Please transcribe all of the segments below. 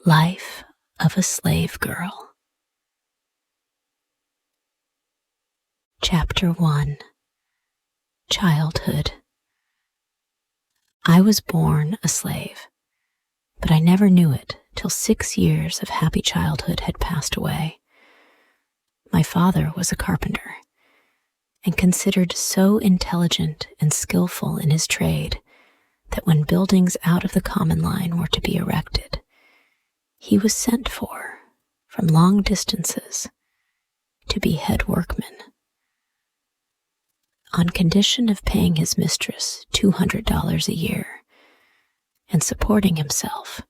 Life of a Slave Girl. Chapter 1. Childhood. I was born a slave, but I never knew it till 6 years of happy childhood had passed away. My father was a carpenter, and considered so intelligent and skillful in his trade that when buildings out of the common line were to be erected, he was sent for from long distances to be head workman. On condition of paying his mistress $200 a year and supporting himself,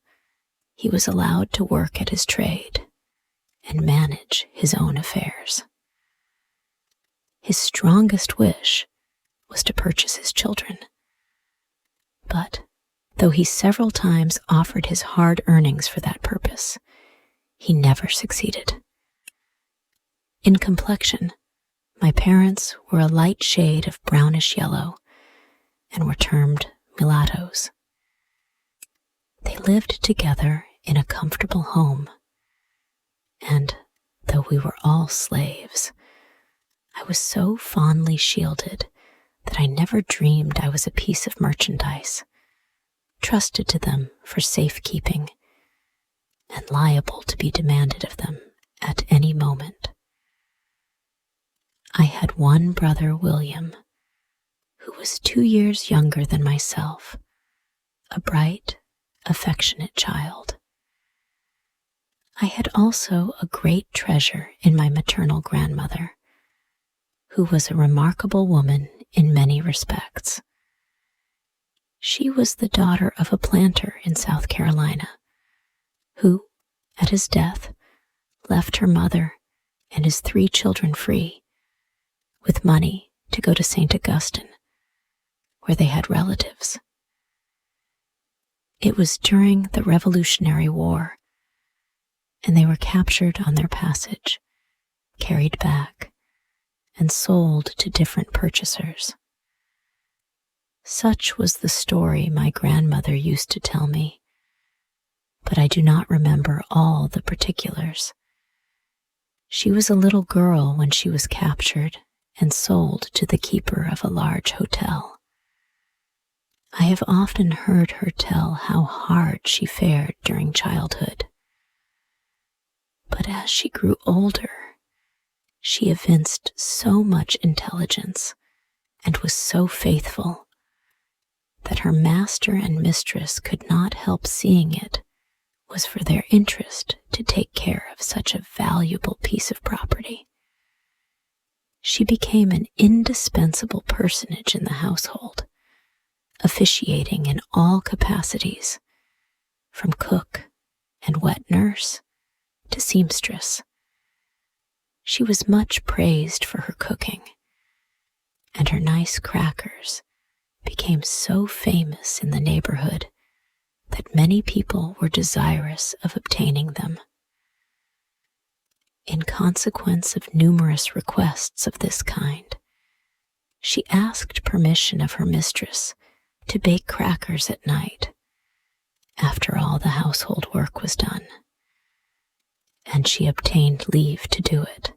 he was allowed to work at his trade and manage his own affairs. His strongest wish was to purchase his children, but though he several times offered his hard earnings for that purpose, he never succeeded. In complexion, my parents were a light shade of brownish yellow and were termed mulattoes. They lived together in a comfortable home, and though we were all slaves, I was so fondly shielded that I never dreamed I was a piece of merchandise, trusted to them for safekeeping, and liable to be demanded of them at any moment. I had one brother, William, who was 2 years younger than myself, a bright, affectionate child. I had also a great treasure in my maternal grandmother, who was a remarkable woman in many respects. She was the daughter of a planter in South Carolina, who, at his death, left her mother and his 3 children free, with money to go to St. Augustine, where they had relatives. It was during the Revolutionary War, and they were captured on their passage, carried back, and sold to different purchasers. Such was the story my grandmother used to tell me, but I do not remember all the particulars. She was a little girl when she was captured and sold to the keeper of a large hotel. I have often heard her tell how hard she fared during childhood. But as she grew older, she evinced so much intelligence and was so faithful that her master and mistress could not help seeing it was for their interest to take care of such a valuable piece of property. She became an indispensable personage in the household, officiating in all capacities, from cook and wet nurse to seamstress. She was much praised for her cooking, and her nice crackers became so famous in the neighborhood that many people were desirous of obtaining them. In consequence of numerous requests of this kind, she asked permission of her mistress to bake crackers at night, after all the household work was done, and she obtained leave to do it,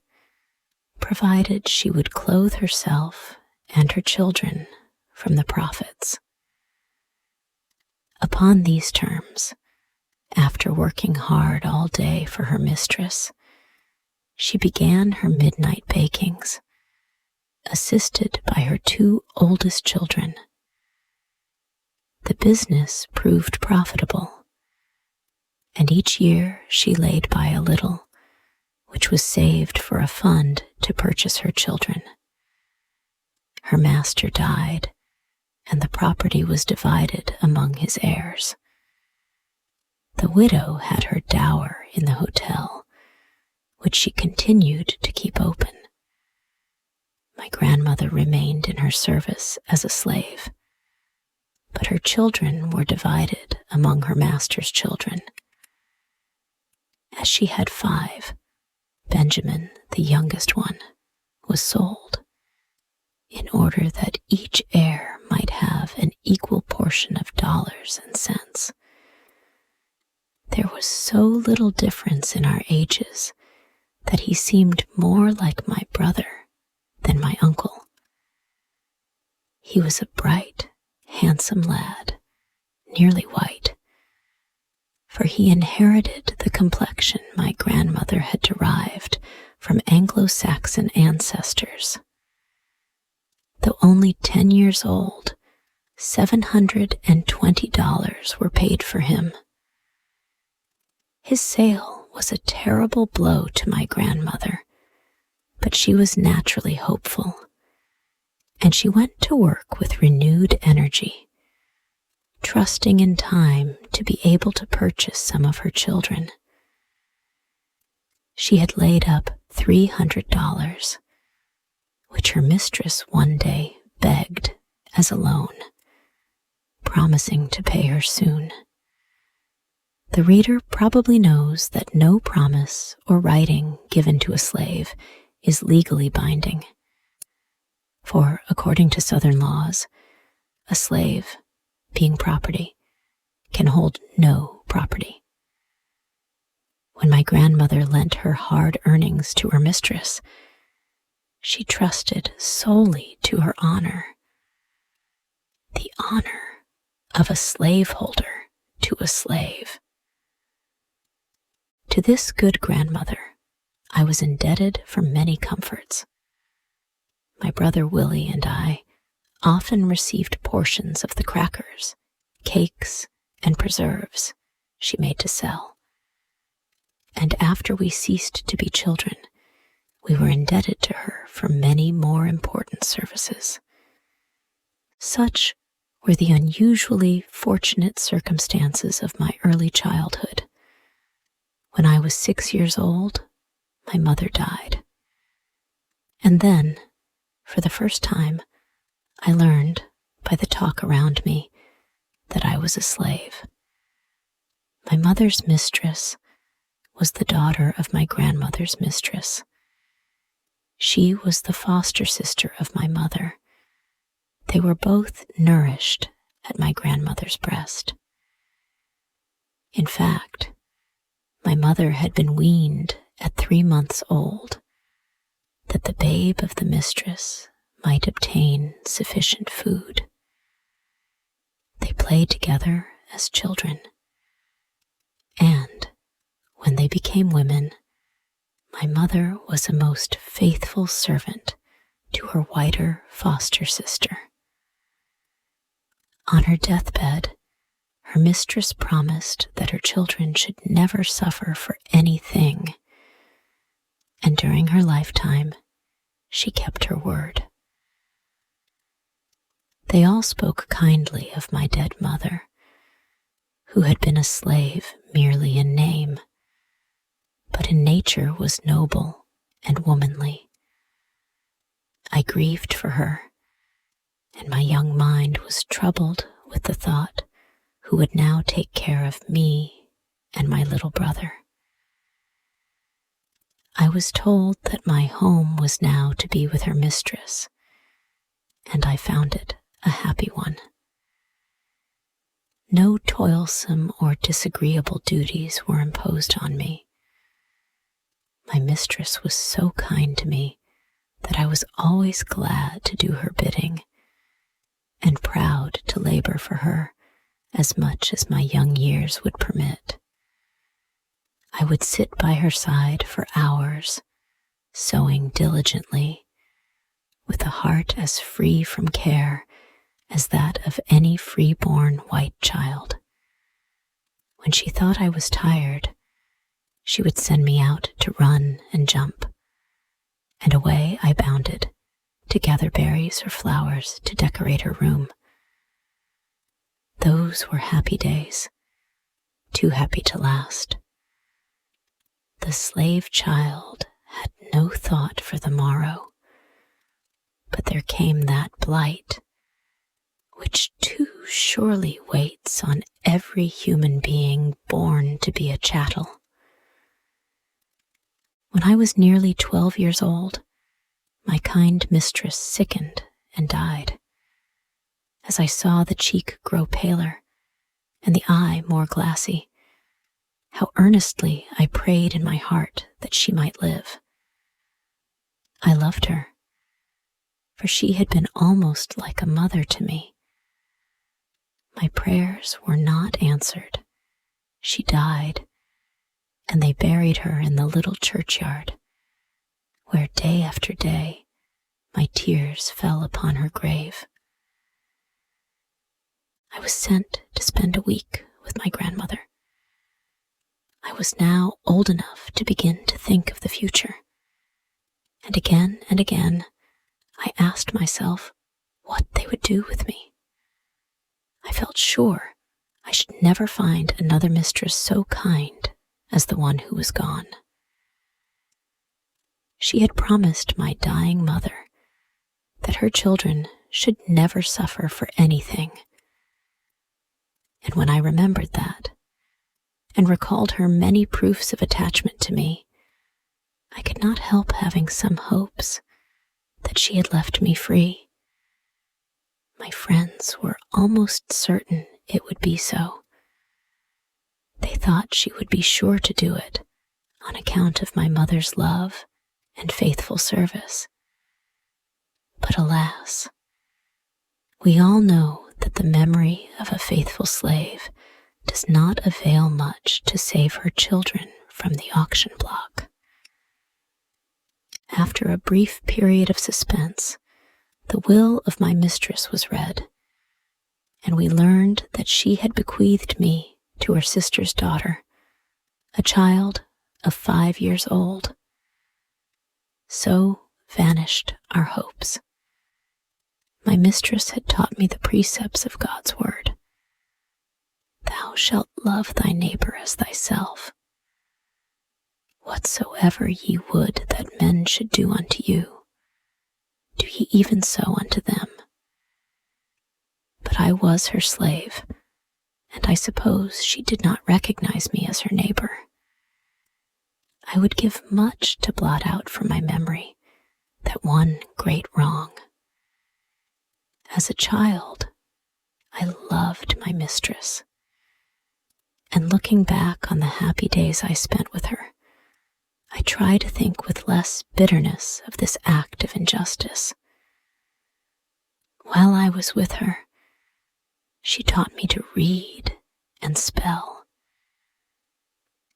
provided she would clothe herself and her children from the profits. Upon these terms, after working hard all day for her mistress, she began her midnight bakings, assisted by her 2 oldest children. The business proved profitable, and each year she laid by a little, which was saved for a fund to purchase her children. Her master died, and the property was divided among his heirs. The widow had her dower in the hotel, which she continued to keep open. My grandmother remained in her service as a slave, but her children were divided among her master's children. As she had 5, Benjamin, the youngest one, was sold, in order that each heir might have an equal portion of dollars and cents. There was so little difference in our ages that he seemed more like my brother than my uncle. He was a bright, handsome lad, nearly white, for he inherited the complexion my grandmother had derived from Anglo-Saxon ancestors. Though only 10 years old, $720 were paid for him. His sale was a terrible blow to my grandmother, but she was naturally hopeful, and she went to work with renewed energy, trusting in time to be able to purchase some of her children. She had laid up $300, which her mistress one day begged as a loan, promising to pay her soon. The reader probably knows that no promise or writing given to a slave is legally binding, for according to Southern laws, a slave, being property, can hold no property. When my grandmother lent her hard earnings to her mistress, she trusted solely to her honor, the honor of a slaveholder to a slave. To this good grandmother, I was indebted for many comforts. My brother Willie and I often received portions of the crackers, cakes, and preserves she made to sell. And after we ceased to be children, we were indebted to her for many more important services. Such were the unusually fortunate circumstances of my early childhood. When I was 6 years old, my mother died. And then, for the first time, I learned, by the talk around me, that I was a slave. My mother's mistress was the daughter of my grandmother's mistress. She was the foster sister of my mother. They were both nourished at my grandmother's breast. In fact, my mother had been weaned at 3 months old, that the babe of the mistress might obtain sufficient food. They played together as children, and when they became women, my mother was a most faithful servant to her whiter foster sister. On her deathbed, her mistress promised that her children should never suffer for anything, and during her lifetime, she kept her word. They all spoke kindly of my dead mother, who had been a slave merely in name, but in nature was noble and womanly. I grieved for her, and my young mind was troubled with the thought who would now take care of me and my little brother. I was told that my home was now to be with her mistress, and I found it a happy one. No toilsome or disagreeable duties were imposed on me. My mistress was so kind to me that I was always glad to do her bidding, and proud to labor for her as much as my young years would permit. I would sit by her side for hours, sewing diligently, with a heart as free from care as that of any free-born white child. When she thought I was tired, she would send me out to run and jump, and away I bounded to gather berries or flowers to decorate her room. Those were happy days, too happy to last. The slave child had no thought for the morrow, but there came that blight which too surely waits on every human being born to be a chattel. When I was nearly 12 years old, my kind mistress sickened and died. As I saw the cheek grow paler and the eye more glassy, how earnestly I prayed in my heart that she might live. I loved her, for she had been almost like a mother to me. My prayers were not answered. She died, and they buried her in the little churchyard, where day after day my tears fell upon her grave. I was sent to spend a week with my grandmother. I was now old enough to begin to think of the future. And again, I asked myself what they would do with me. I felt sure I should never find another mistress so kind as the one who was gone. She had promised my dying mother that her children should never suffer for anything. And when I remembered that, and recalled her many proofs of attachment to me, I could not help having some hopes that she had left me free. My friends were almost certain it would be so. They thought she would be sure to do it on account of my mother's love and faithful service. But alas, we all know that the memory of a faithful slave does not avail much to save her children from the auction block. After a brief period of suspense, the will of my mistress was read, and we learned that she had bequeathed me to her sister's daughter, a child of 5 years old. So vanished our hopes. My mistress had taught me the precepts of God's word. Thou shalt love thy neighbor as thyself. Whatsoever ye would that men should do unto you, do ye even so unto them. But I was her slave, and I suppose she did not recognize me as her neighbor. I would give much to blot out from my memory that one great wrong. As a child, I loved my mistress, and looking back on the happy days I spent with her, I try to think with less bitterness of this act of injustice. While I was with her, she taught me to read and spell.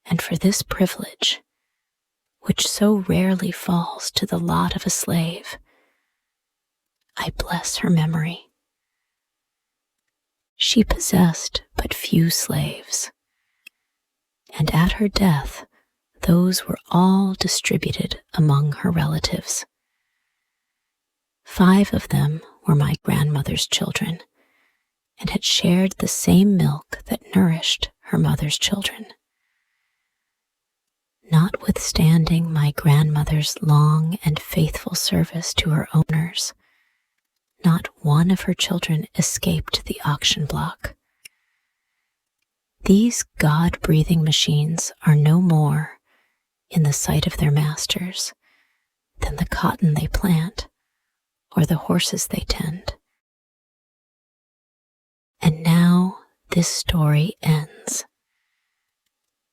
And for this privilege, which so rarely falls to the lot of a slave, I bless her memory. She possessed but few slaves, and at her death, those were all distributed among her relatives. 5 of them were my grandmother's children, and had shared the same milk that nourished her mother's children. Notwithstanding my grandmother's long and faithful service to her owners, not one of her children escaped the auction block. These God-breathing machines are no more, in the sight of their masters, than the cotton they plant or the horses they tend. And now this story ends.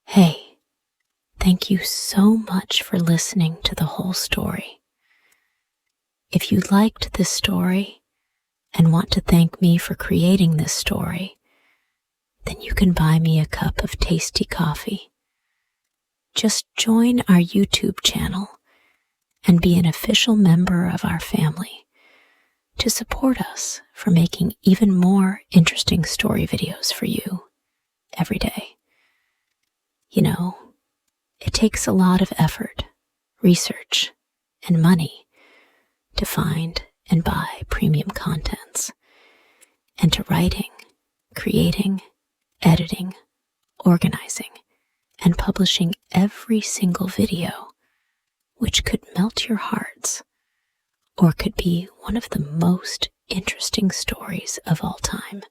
Hey, thank you so much for listening to the whole story. If you liked this story and want to thank me for creating this story, then you can buy me a cup of tasty coffee. Just join our YouTube channel and be an official member of our family to support us for making even more interesting story videos for you every day. You know, it takes a lot of effort, research, and money to find and buy premium contents, and to writing, creating, editing, organizing, and publishing every single video, which could melt your hearts or could be one of the most interesting stories of all time.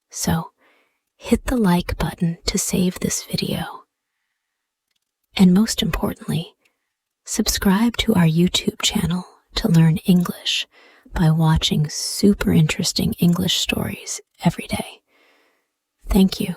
So, hit the like button to save this video. And most importantly, subscribe to our YouTube channel to learn English by watching super interesting English stories every day. Thank you.